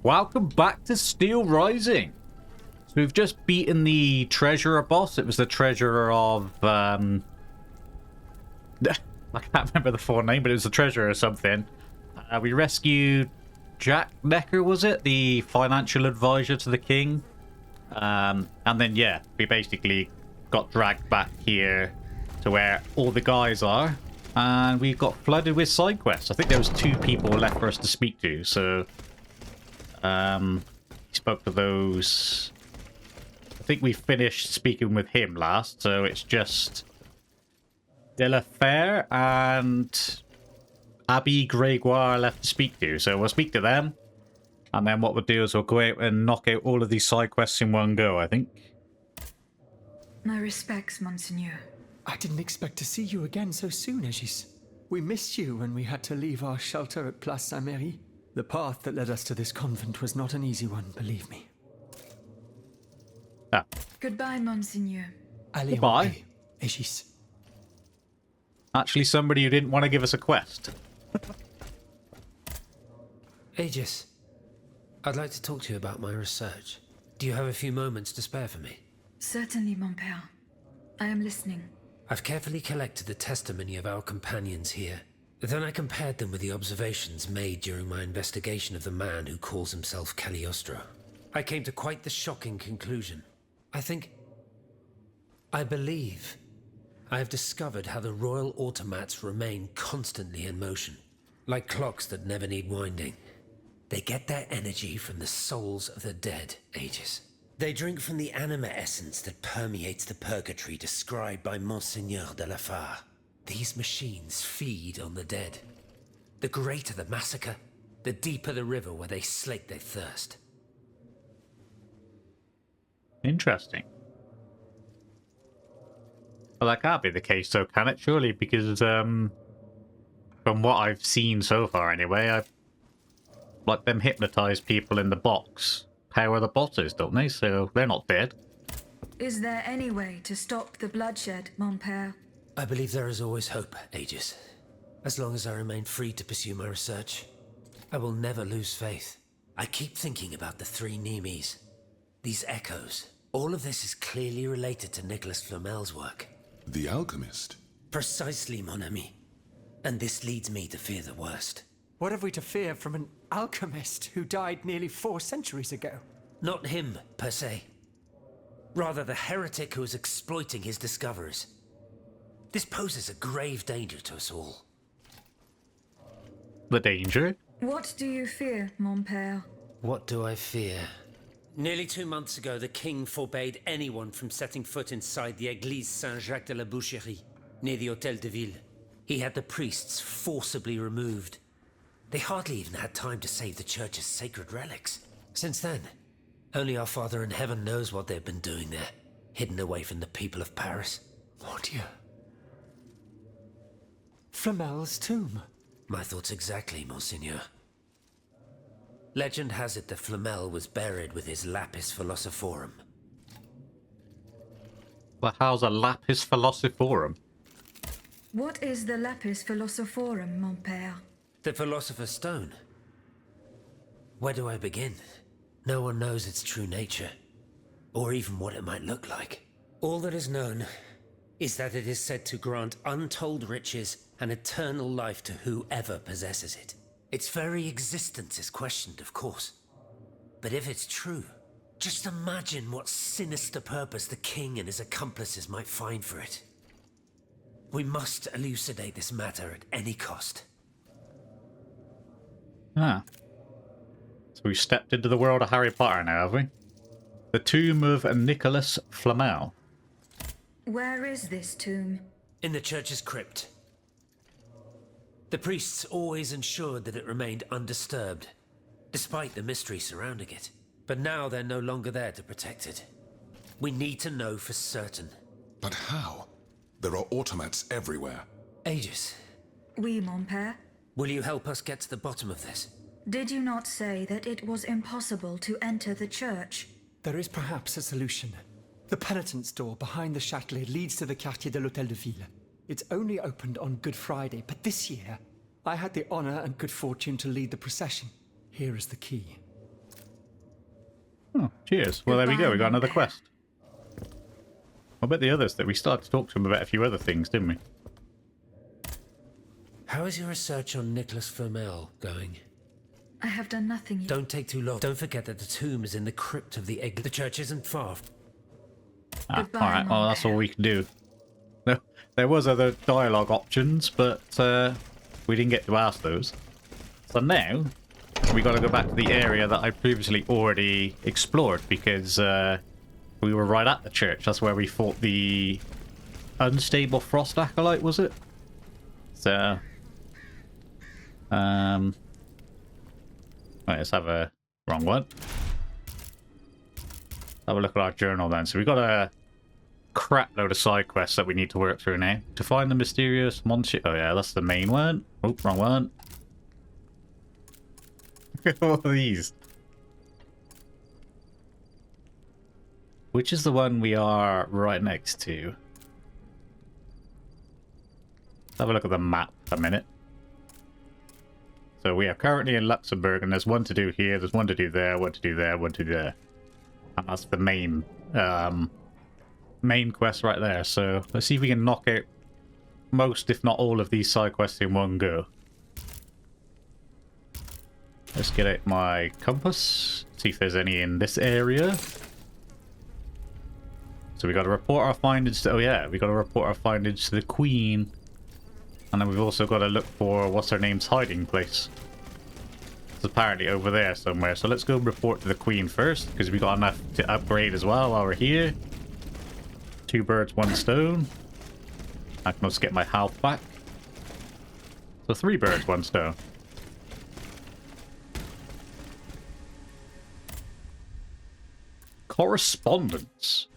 Welcome back to Steelrising. So we've just beaten the treasurer boss. It was the treasurer of I can't remember the full name, but it was the treasurer or something. We rescued Jack Necker, was it? The financial advisor to the king. And then yeah, we basically got dragged back here to where all the guys are. And we got flooded with side quests. I think there was 2 people left for us to speak to, so he spoke to those. I think we finished speaking with him last, so it's just Delafair and Abby Gregoire left to speak to. So we'll speak to them, and then what we'll do is we'll go out and knock out all of these side quests in one go, I think. My respects, Monseigneur. I didn't expect to see you again so soon, Aegis. We missed you when we had to leave our shelter at Place Saint-Merry. The path that led us to this convent was not an easy one, believe me. Ah. Goodbye, Monseigneur. Allez, Goodbye. Aegis. Actually, somebody who didn't want to give us a quest. Aegis, I'd like to talk to you about my research. Do you have a few moments to spare for me? Certainly, mon père. I am listening. I've carefully collected the testimony of our companions here. Then I compared them with the observations made during my investigation of the man who calls himself Cagliostro. I came to quite the shocking conclusion. I believe I have discovered how the royal automats remain constantly in motion. Like clocks that never need winding. They get their energy from the souls of the dead, Aegis. They drink from the anima essence that permeates the purgatory described by Monseigneur de la Fare. These machines feed on the dead. The greater the massacre, the deeper the river where they slake their thirst. Interesting. Well, that can't be the case, though, can it? Surely, because from what I've seen so far, anyway, I've like them hypnotize people in the box. Power the bottles, don't they? So they're not dead. Is there any way to stop the bloodshed, mon père? I believe there is always hope, Aegis. As long as I remain free to pursue my research, I will never lose faith. I keep thinking about the 3 Nemes. These echoes. All of this is clearly related to Nicholas Flamel's work. The alchemist? Precisely, mon ami. And this leads me to fear the worst. What have we to fear from an alchemist who died nearly 4 centuries ago? Not him, per se. Rather the heretic who is exploiting his discoveries. This poses a grave danger to us all. The danger? What do you fear, mon père? What do I fear? Nearly 2 months ago, the king forbade anyone from setting foot inside the Église Saint-Jacques de la Boucherie, near the Hôtel de Ville. He had the priests forcibly removed. They hardly even had time to save the church's sacred relics. Since then, only our Father in Heaven knows what they've been doing there, hidden away from the people of Paris. Mon Dieu. Flamel's tomb. My thoughts exactly, Monseigneur. Legend has it that Flamel was buried with his lapis philosophorum. Well, how's a lapis philosophorum? What is the lapis philosophorum, mon père? The Philosopher's Stone. Where do I begin? No one knows its true nature, or even what it might look like. All that is known is that it is said to grant untold riches and eternal life to whoever possesses it. Its very existence is questioned, of course. But if it's true, just imagine what sinister purpose the king and his accomplices might find for it. We must elucidate this matter at any cost. Ah. So we've stepped into the world of Harry Potter now, have we? The tomb of Nicholas Flamel. Where is this tomb? In the church's crypt. The priests always ensured that it remained undisturbed, despite the mystery surrounding it. But now they're no longer there to protect it. We need to know for certain. But how? There are automats everywhere. Aegis, Oui, mon père. will you help us get to the bottom of this? Did you not say that it was impossible to enter the church? There is perhaps a solution. The penitent's door behind the Châtelet leads to the Quartier de l'Hôtel de Ville. It's only opened on Good Friday, but this year, I had the honor and good fortune to lead the procession. Here is the key. Oh, cheers. Well, there we go. We got another quest. I bet the others that we started to talk to him about a few other things, didn't we? How is your research on Nicholas Flamel going? I have done nothing yet. Don't take too long. Don't forget that the tomb is in the crypt of the Aegis. The church isn't far. Goodbye, Alright, well, that's Monk. all we can do. No, there was other dialogue options, but we didn't get to ask those. So now, we got to go back to the area that I previously already explored, because we were right at the church. That's where we fought the unstable frost acolyte, was it? So, right, let's have a wrong one. Have a look at our journal then. So we got a crap load of side quests that we need to work through now. To find the mysterious monster. Oh yeah, that's the main one. Oh, wrong one. Look at all these. Which is the one we are right next to? Let's have a look at the map for a minute. So we are currently in Luxembourg, and there's one to do here, there's one to do there, one to do there, one to do there. And that's the main quest right there. So let's see if we can knock out most, if not all, of these side quests in one go. Let's get out my compass, see if there's any in this area. So we got to report our findings to, oh yeah, we got to report our findings to the Queen. And then we've also got to look for what's her name's hiding place. It's apparently over there somewhere. So let's go report to the Queen first, because we got enough to upgrade as well while we're here. 2 birds, 1 stone. I can also get my health back. So 3 birds, 1 stone. Correspondence.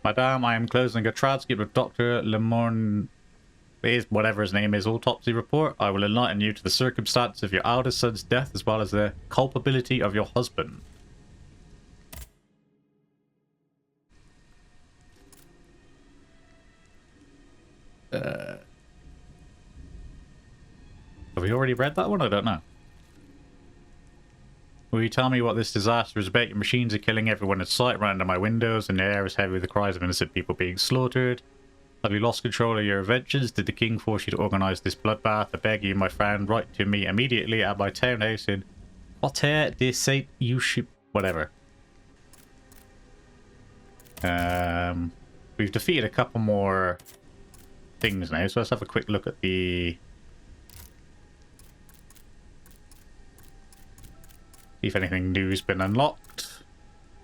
Madame, I am closing a transcript of Dr. Lemorne, whatever his name is, autopsy report. I will enlighten you to the circumstance of your eldest son's death, as well as the culpability of your husband. Have we already read that one? I don't know. Will you tell me what this disaster is about? Your machines are killing everyone in sight right under my windows, and the air is heavy with the cries of innocent people being slaughtered. Have you lost control of your inventions? Did the king force you to organize this bloodbath? I beg you, my friend, write to me immediately at my townhouse in Hauteur de Saint Euship, whatever. We've defeated a couple more things now, so let's have a quick look at the... See if anything new's been unlocked.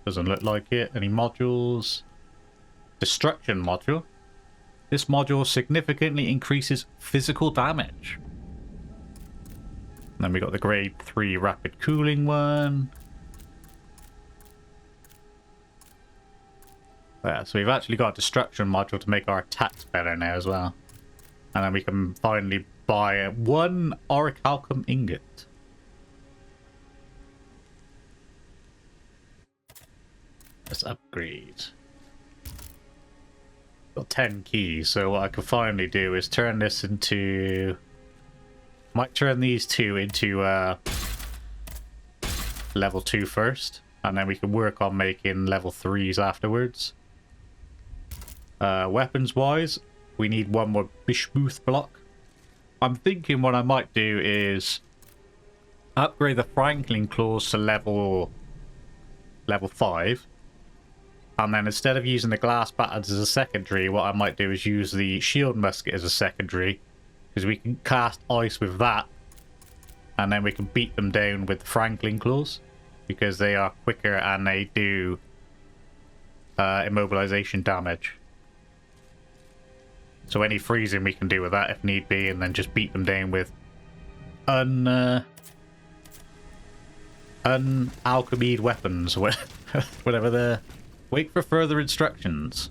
Doesn't look like it. Any modules? Destruction module. This module significantly increases physical damage. And then we got the grade 3 rapid cooling one. Yeah, so we've actually got a destruction module to make our attacks better now as well. And then we can finally buy 1 orichalcum ingot. Let's upgrade. Got 10 keys, so what I can finally do is turn this into... Might turn these 2 into level 2 first, and then we can work on making level 3s afterwards. Weapons wise, we need 1 more bismuth block. I'm thinking what I might do is upgrade the Franklin claws to level 5. And then instead of using the glass batons as a secondary, what I might do is use the shield musket as a secondary. Because we can cast ice with that. And then we can beat them down with the Franklin claws. Because they are quicker and they do immobilization damage. So any freezing we can do with that if need be. And then just beat them down with unalchemied weapons. Whatever the... Wait for further instructions.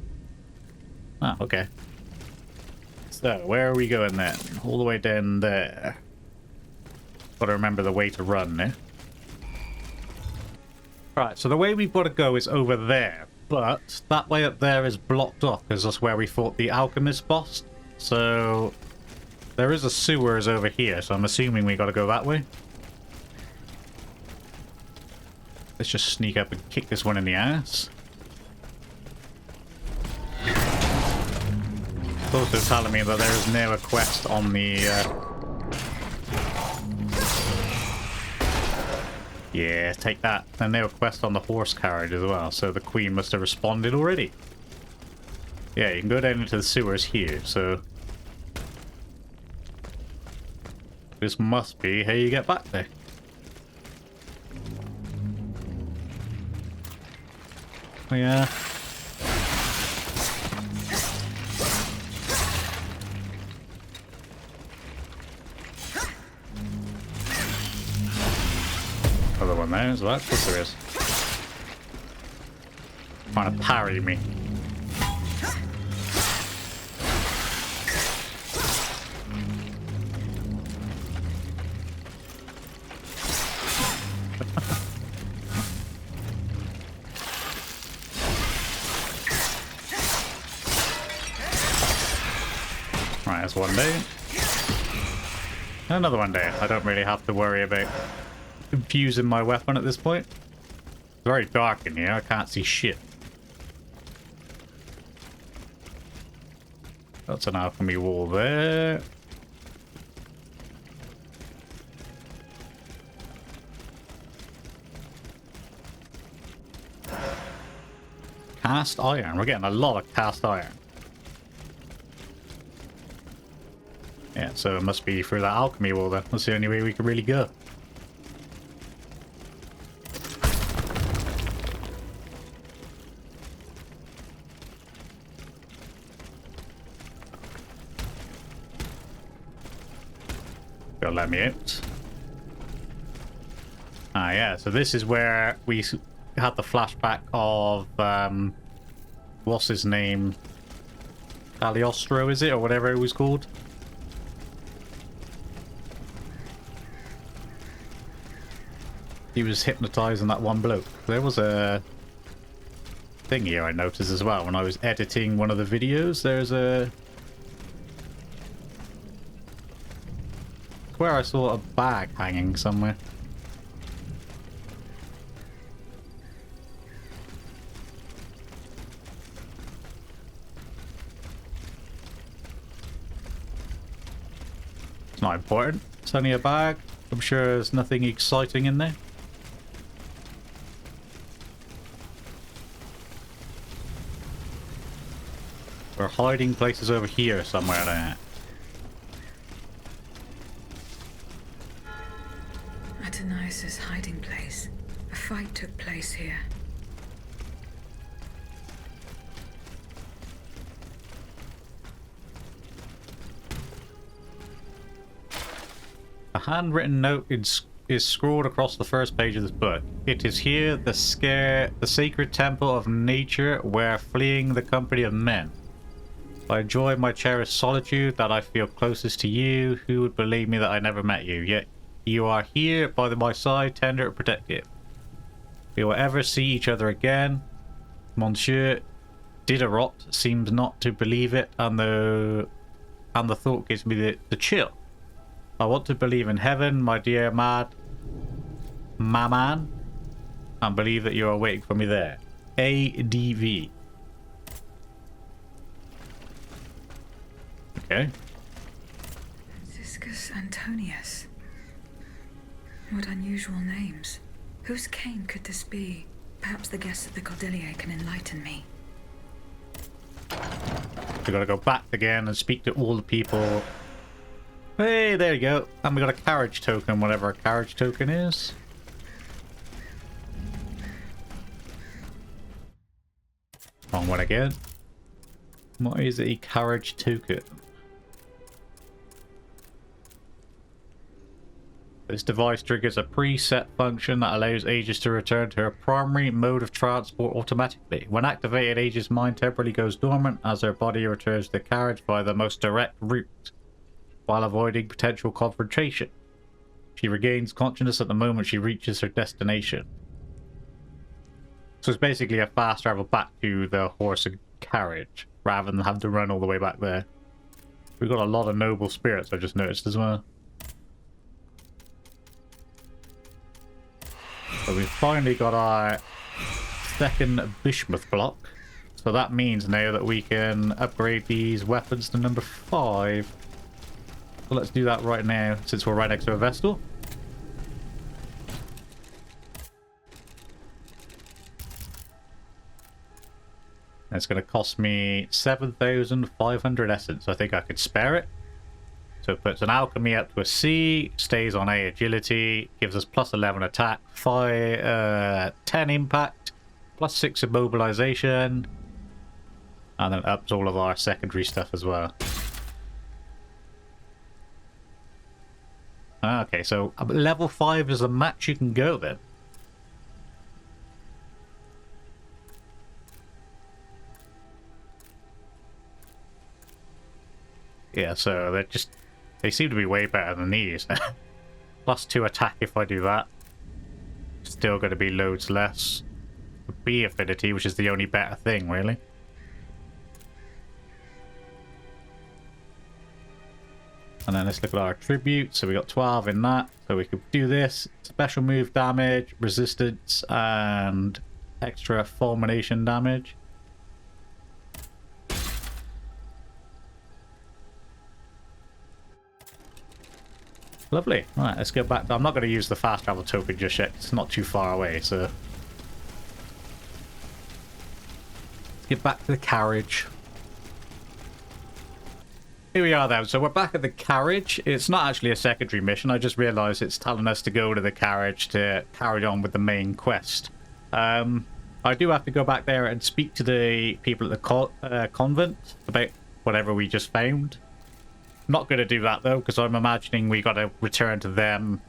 Ah, okay. So, where are we going then? All the way down there. Gotta remember the way to run, eh? Right, so the way we've got to go is over there. But that way up there is blocked off, because that's where we fought the alchemist boss. So, there is a sewers over here, so I'm assuming we gotta go that way. Let's just sneak up and kick this one in the ass. It's also telling me that there is now a quest on the... Yeah, take that. And now a quest on the horse carriage as well, so the queen must have responded already. Yeah, you can go down into the sewers here, so... This must be how you get back there. Oh, yeah. Another one there as well. Of course there is. Trying to parry me. Right, that's one day. Another one day. I don't really have to worry about confusing my weapon at this point. It's very dark in here. I can't see shit. That's an alchemy wall there. Cast iron. We're getting a lot of cast iron. Yeah, so it must be through that alchemy wall then. That's the only way we could really go. Gotta let me out. Ah, yeah, so this is where we had the flashback of, what's his name? Cagliostro, is it? Or whatever it was called? He was hypnotizing that one bloke. There was a thing here I noticed as well when I was editing one of the videos. There's a... where I saw a bag hanging somewhere. It's not important. It's only a bag. I'm sure there's nothing exciting in there. We're hiding places over here somewhere there. Adonais' hiding place. A fight took place here. A handwritten note is scrawled across the first page of this book. It is here, the sacred temple of nature, where fleeing the company of men. I enjoy my cherished solitude, that I feel closest to you. Who would believe me that I never met you? Yet you are here by my side, tender and protective. We will ever see each other again. Monsieur Diderot seems not to believe it, and the thought gives me the chill. I want to believe in heaven, my dear Maman, and believe that you are waiting for me there. ADV. Okay. Franciscus Antonius. What unusual names. Whose cane could this be? Perhaps the guests at the Cordelier can enlighten me. We gotta go back again and speak to all the people. Hey, there you go. And we got a carriage token, whatever a carriage token is. Wrong one again. What is a carriage token? This device triggers a preset function that allows Aegis to return to her primary mode of transport automatically. When activated, Aegis' mind temporarily goes dormant as her body returns to the carriage via the most direct route, while avoiding potential confrontation. She regains consciousness at the moment she reaches her destination. So it's basically a fast travel back to the horse and carriage, rather than having to run all the way back there. We've got a lot of noble spirits, I just noticed as well. So we've finally got our second bismuth block. So that means now that we can upgrade these weapons to number 5. So let's do that right now, since we're right next to a Vestal. And it's going to cost me 7,500 essence. I think I could spare it. So it puts an alchemy up to a C, stays on A agility, gives us plus 11 attack, 10 impact, plus 6 immobilization, and then ups all of our secondary stuff as well. Okay, so level 5 is the max you can go then. Yeah, so they seem to be way better than these. Plus 2 attack if I do that. Still going to be loads less. B affinity, which is the only better thing, really. And then let's look at our attributes. So we got 12 in that. So we could do this. Special move damage, resistance, and extra fulmination damage. Lovely. Right, let's go back. I'm not going to use the fast travel token just yet. It's not too far away, so... Let's get back to the carriage. Here we are then. So we're back at the carriage. It's not actually a secondary mission. I just realised it's telling us to go to the carriage to carry on with the main quest. I do have to go back there and speak to the people at the convent about whatever we just found. Not going to do that though, because I'm imagining we got to return to them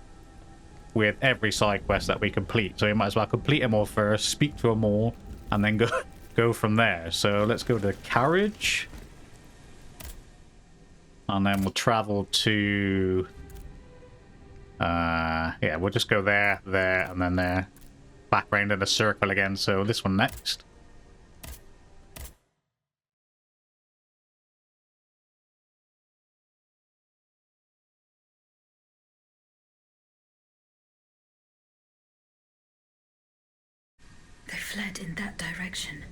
with every side quest that we complete. So we might as well complete them all first, speak to them all, and then go from there. So let's go to the carriage. And then we'll travel to... yeah, we'll just go there, and then there. Back round in a circle again, so this one next. They fled in that direction.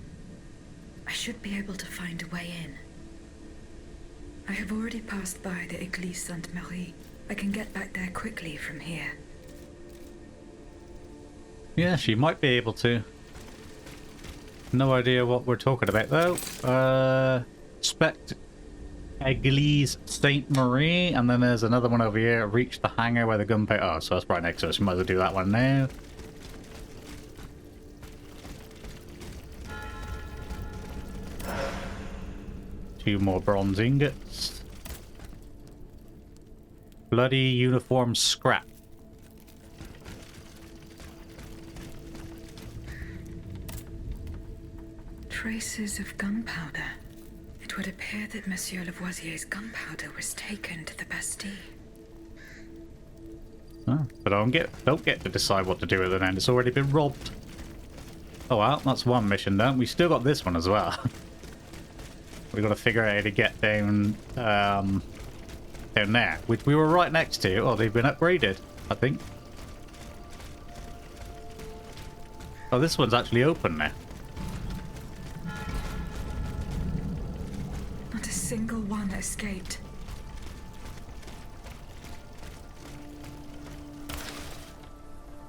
I should be able to find a way in. I have already passed by the Église Sainte-Marie. I can get back there quickly from here. Yeah, she might be able to. No idea what we're talking about though. Expect Église Sainte-Marie, and then there's another one over here. Reach the hangar where the gunpowder... Oh, so that's right next to us. We might as well do that one now. Two more bronze ingots. Bloody uniform scrap. Traces of gunpowder. It would appear that Monsieur Lavoisier's gunpowder was taken to the Bastille. Oh, but don't get to decide what to do with it then. It's already been robbed. Oh well, that's one mission done. We still got this one as well. We've got to figure out how to get down down there, which we were right next to. Oh, they've been upgraded, I think. Oh, this one's actually open now. Not a single one escaped.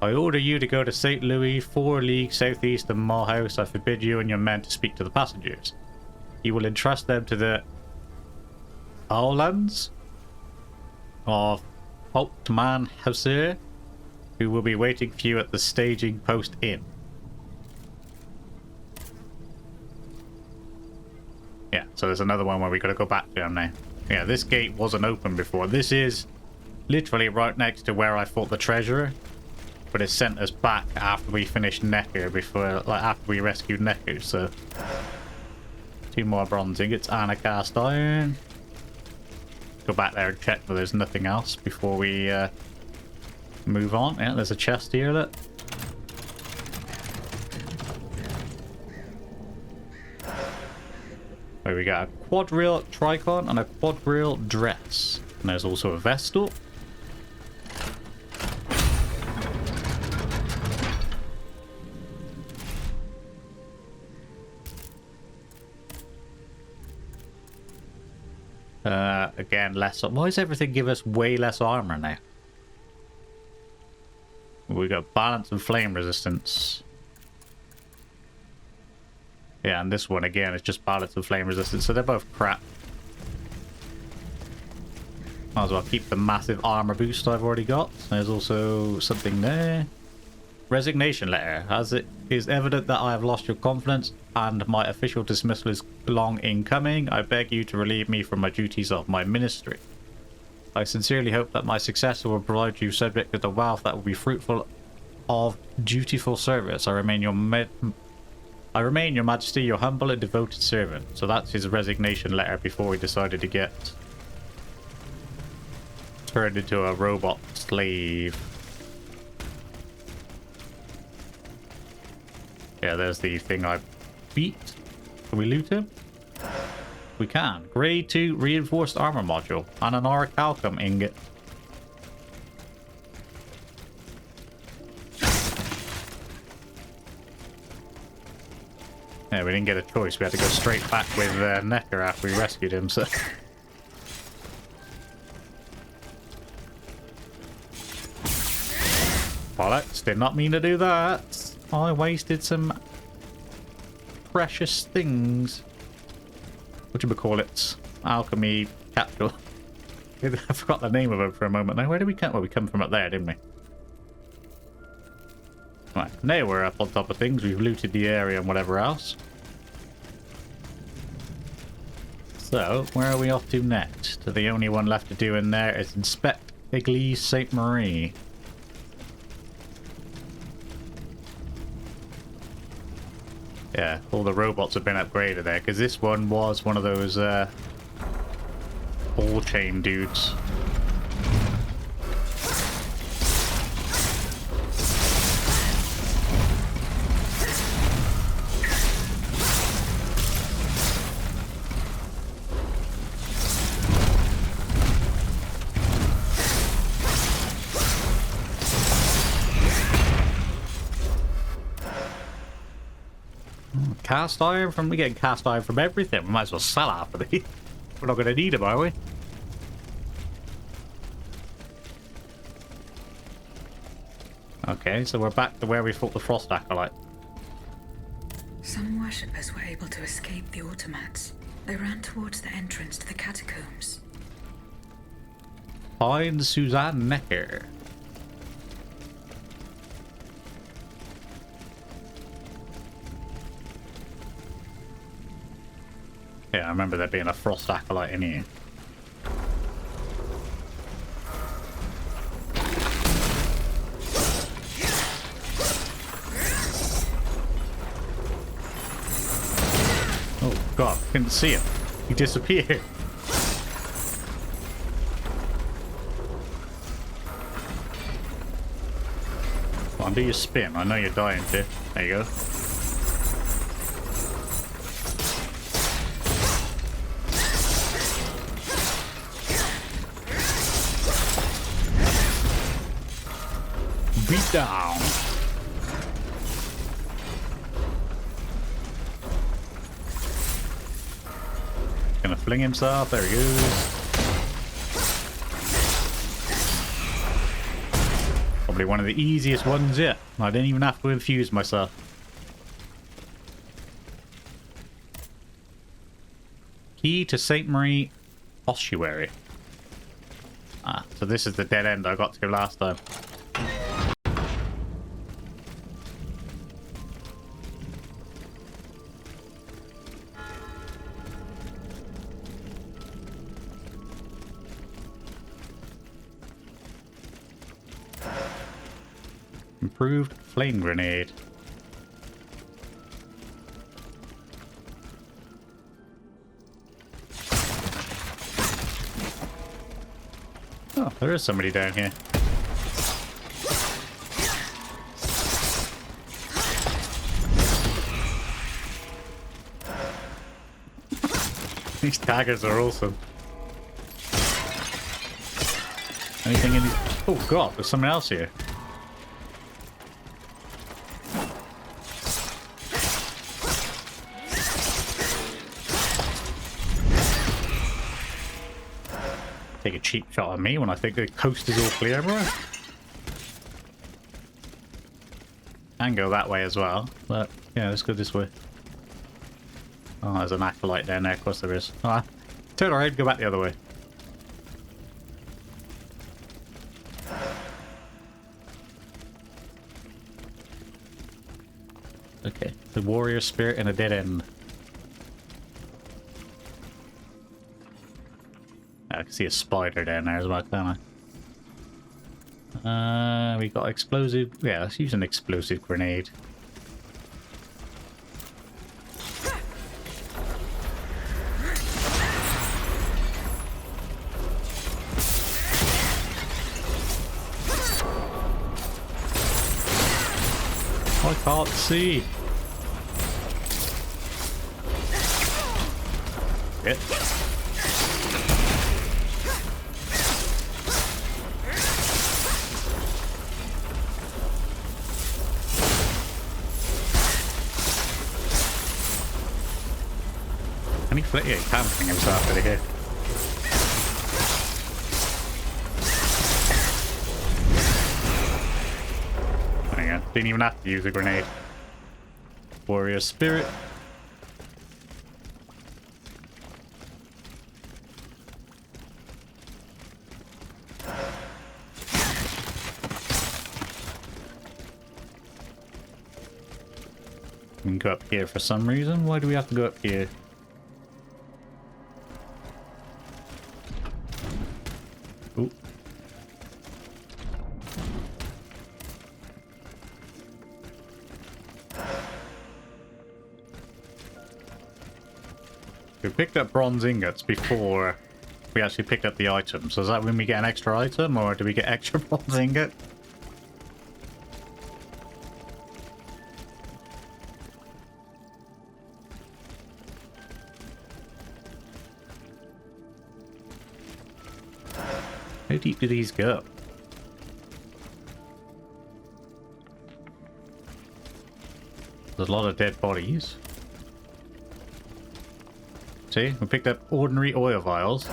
I order you to go to St. Louis, 4 leagues southeast of Mulhouse. I forbid you and your men to speak to the passengers. You will entrust them to the Aulands of Hauptmann Hauser, who will be waiting for you at the staging post inn. Yeah, so there's another one where we got to go back to him now. Yeah, this gate wasn't open before. This is literally right next to where I fought the treasurer, but it sent us back after we finished Necker, after we rescued Necker. So 2 more bronze ingots and a cast iron. Go back there and check that there's nothing else before we move on. Yeah, there's a chest here, look. Where we got a quadrille tricon and a quadrille dress. And there's also a vestal. Again, less. Why does everything give us way less armor now? We got balance and flame resistance. Yeah, and this one again is just balance and flame resistance, so they're both crap. Might as well keep the massive armor boost I've already got. There's also something there. Resignation letter. As it is evident that I have lost your confidence and my official dismissal is long in coming, I beg you to relieve me from my duties of my ministry. I sincerely hope that my successor will provide you subject to the wealth that will be fruitful of dutiful service. I remain your Majesty, your humble and devoted servant. So that's his resignation letter before he decided to get turned into a robot slave. Yeah, there's the thing I beat. Can we loot him? We can. Grade 2 reinforced armor module and an orichalcum ingot. Yeah, we didn't get a choice. We had to go straight back with Necker after we rescued him, so... Bollocks, did not mean to do that. I wasted some precious things. Whatchamacallits? Alchemy capsule. I forgot the name of it for a moment now. Where did we come? Well, we come from up there, didn't we? Right, now we're up on top of things. We've looted the area and whatever else. So, where are we off to next? The only one left to do in there is inspect Aegis St. Marie. Yeah, all the robots have been upgraded there, because this one was one of those ball chain dudes. Cast iron from... We're getting cast iron from everything. We might as well sell half of these. We're not going to need them, are we? Okay, so we're back to where we fought the Frost Acolyte. Some worshippers were able to escape the automats. They ran towards the entrance to the catacombs. Find Suzanne Necker. Yeah, I remember there being a Frost Acolyte in here. Oh god, couldn't see him. He disappeared. Come on, do your spin. I know you're dying to. There you go. Beat down. Gonna fling himself. There he goes. Probably one of the easiest ones yet. I didn't even have to infuse myself. Key to St. Marie Ossuary. Ah, so this is the dead end I got to last time. Improved flame grenade. Oh, there is somebody down here. These daggers are awesome. Anything in these? Oh god, there's someone else here. Take a cheap shot at me when I think the coast is all clear, bro. Can go that way as well, but yeah, let's go this way. Oh, there's an acolyte down there. Of course there is. Ah, turn around, go back the other way. Okay, the warrior spirit in a dead end. I can see a spider down there as well, can't I? We got explosive. Yeah, let's use an explosive grenade. I can't see. Shit. Can he flip? Yeah, he can fling himself out of here. There you go. Didn't even have to use a grenade. Warrior spirit. We can go up here for some reason. Why do we have to go up here? Ooh. We picked up bronze ingots before we actually picked up the item. So is that when we get an extra item, or do we get extra bronze ingot? How deep do these go? There's a lot of dead bodies. See, we picked up ordinary oil vials.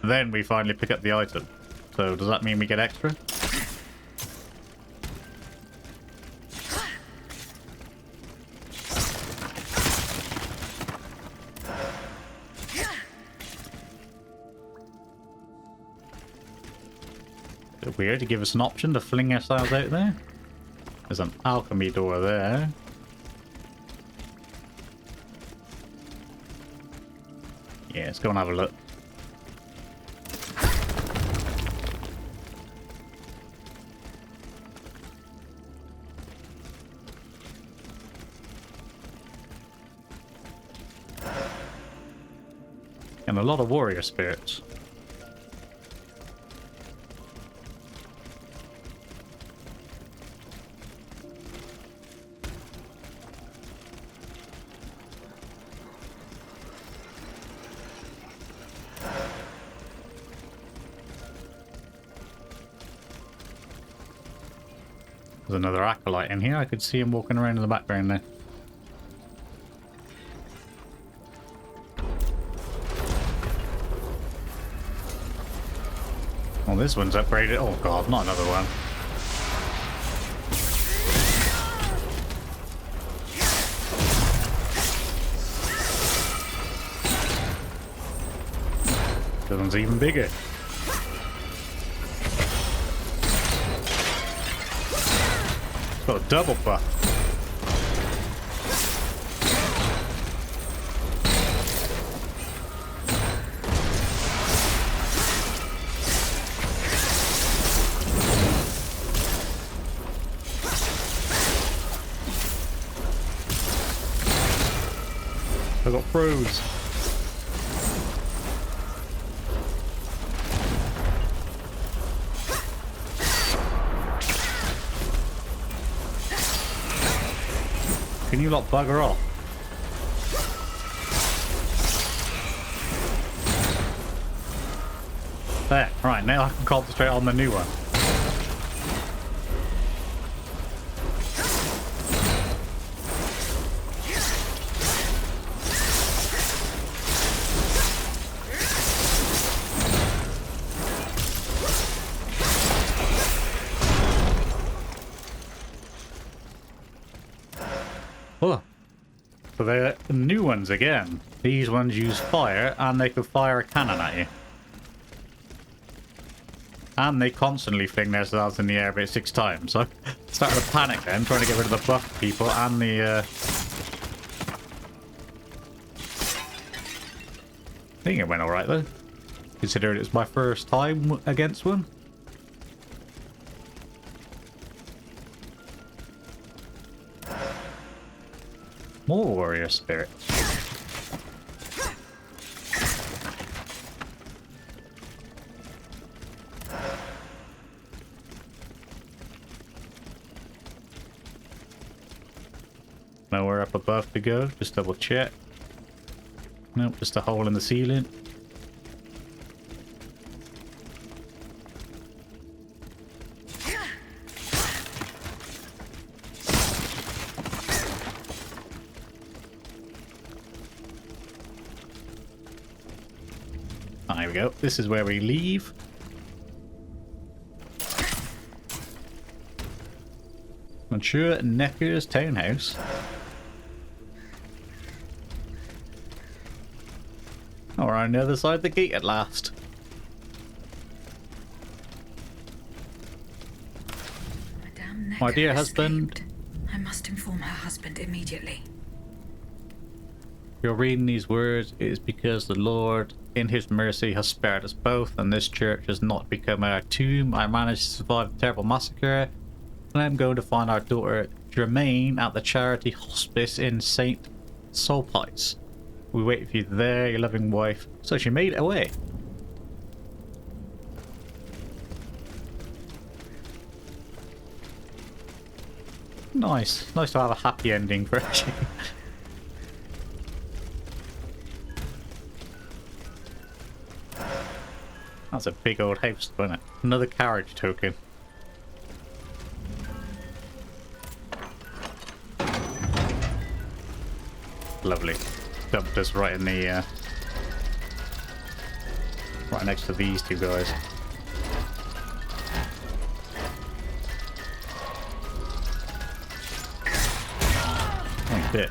Then we finally pick up the item. So does that mean we get extra? Weird to give us an option to fling ourselves out there. There's an alchemy door there. Yeah, let's go and have a look. And a lot of warrior spirits. There's another acolyte in here. I could see him walking around in the background there. Oh, this one's upgraded. Oh god, not another one. This one's even bigger. Got a double buff. I got froze. Can you lot bugger off? There, right, now I can concentrate on the new one. Oh. So they're new ones again. These ones use fire, and they can fire a cannon at you. And they constantly fling themselves in the air about 6 times. So I started to panic then, trying to get rid of the buff people and the... I think it went alright though. Considering it's my first time against one. More warrior spirit. Nowhere up above to go, just double check. Nope, just a hole in the ceiling. There we go. This is where we leave. Monsieur Necker's townhouse. Oh, we're on the other side of the gate at last. Madame Necker My dear escaped. husband. I must inform her husband immediately. If you're reading these words, it is because the Lord, in his mercy, has spared us both, and this church has not become our tomb. I managed to survive a terrible massacre, and I'm going to find our daughter Germaine at the charity hospice in St. Sulpice. We wait for you there, your loving wife. So she made it away. Nice. Nice to have a happy ending for her. That's a big old house, isn't it? Another carriage token. Lovely. Dumped us right in the right next to these two guys. Oh, bitch.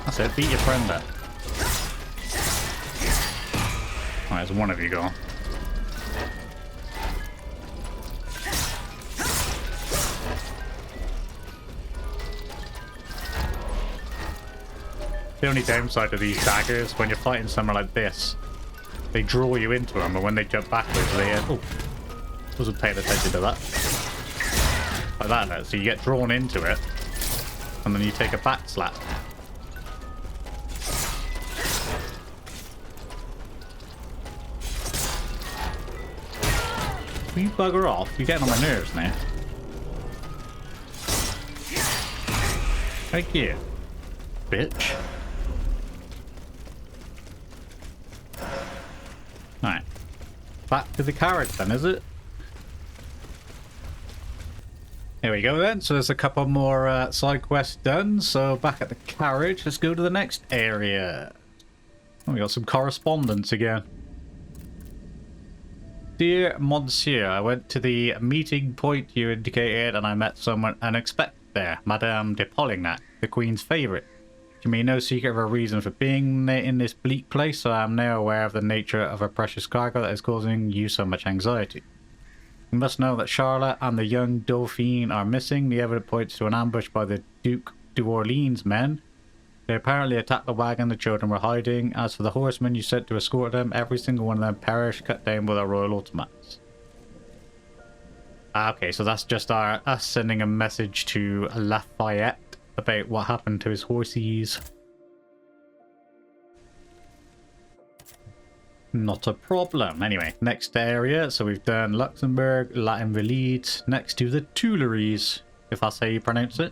That's it, beat your friend up. Alright, there's one of you gone. The only downside to these daggers, when you're fighting somewhere like this, they draw you into them, and when they jump backwards, they... oh, wasn't paying attention to that. Like that, so you get drawn into it, and then you take a back slap. Will you bugger off? You're getting on my nerves now. Thank you, bitch. Alright. Back to the carriage then, is it? Here we go then. So there's a couple more side quests done. So back at the carriage, let's go to the next area. Oh, we got some correspondence again. Dear Monsieur, I went to the meeting point you indicated and I met someone unexpected there, Madame de Polignac, the Queen's favourite. She made no secret of her reason for being in this bleak place, so I am now aware of the nature of her precious cargo that is causing you so much anxiety. You must know that Charlotte and the young Dauphine are missing. The evidence points to an ambush by the Duke d'Orleans men. They apparently attacked the wagon the children were hiding. As for the horsemen you sent to escort them, every single one of them perished, cut down with our royal automats. Okay, so that's just us sending a message to Lafayette about what happened to his horses. Not a problem. Anyway, next area. So we've done Luxembourg, Latin Village, next to the Tuileries, if that's how you pronounce it.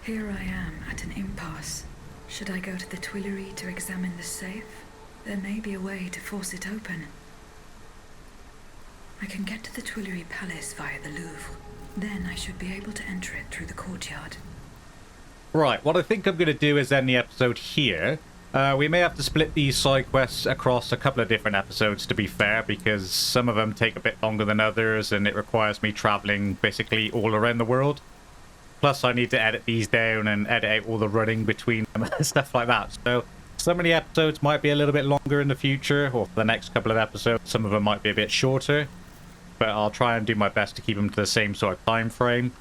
Here I am at an impasse. Should I go to the Tuileries to examine the safe? There may be a way to force it open. I can get to the Tuileries Palace via the Louvre. Then I should be able to enter it through the courtyard. Right, what I think I'm going to do is end the episode here. We may have to split these side quests across a couple of different episodes, to be fair, because some of them take a bit longer than others, and it requires me traveling basically all around the world. Plus, I need to edit these down and edit out all the running between them and stuff like that. So, some of the episodes might be a little bit longer in the future, or for the next couple of episodes, some of them might be a bit shorter. But I'll try and do my best to keep them to the same sort of time frame.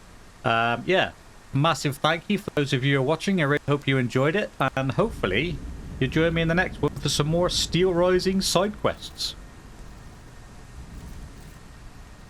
Yeah, massive thank you for those of you who are watching. I really hope you enjoyed it, and hopefully you join me in the next one for some more Steelrising side quests.